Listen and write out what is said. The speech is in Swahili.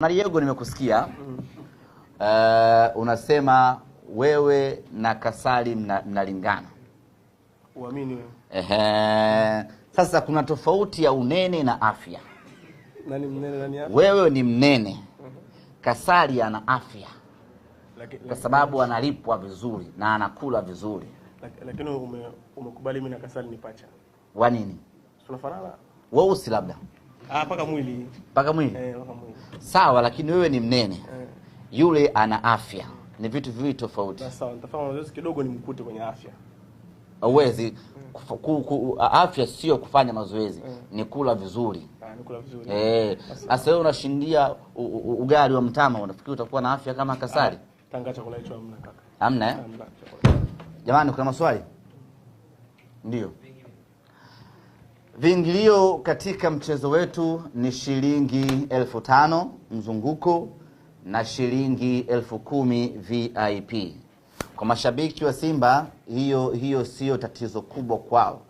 Mariego, nimekusikia unasema wewe na Kasali mnalingana. Uamini wewe. Sasa kuna tofauti ya unene na afya. Nani mnene nani afya? Wewe ni mnene. Kasali ana afya. Kwa sababu analipwa vizuri na anakula vizuri. Lakini umekubali mimi na Kasali ni pacha. Wa nini? Tunafanana. Weusi labda. Paka mwili. Paka mwili? Paka mwili. Sawa, lakini wewe ni mnene. Yule ana afya. Ni vitu viwili tofauti. Sawa, nitafanya mazoezi kidogo nimkute kwenye afya. Hauwezi. Afya sio kufanya mazoezi, ni kula vizuri. Ni kula vizuri. Sasa wewe unashindia ugali wa mtama, unafikiri utakuwa na afya kama Kasali? Tanga chakula hicho hamna kaka. Hamna eh? Jamani, kuna maswali? Ndio. Viingilio katika mchezo wetu ni shilingi 5,000 mzunguko na shilingi 10,000 VIP. Kwa mashabiki wa Simba hiyo sio tatizo kubwa kwao.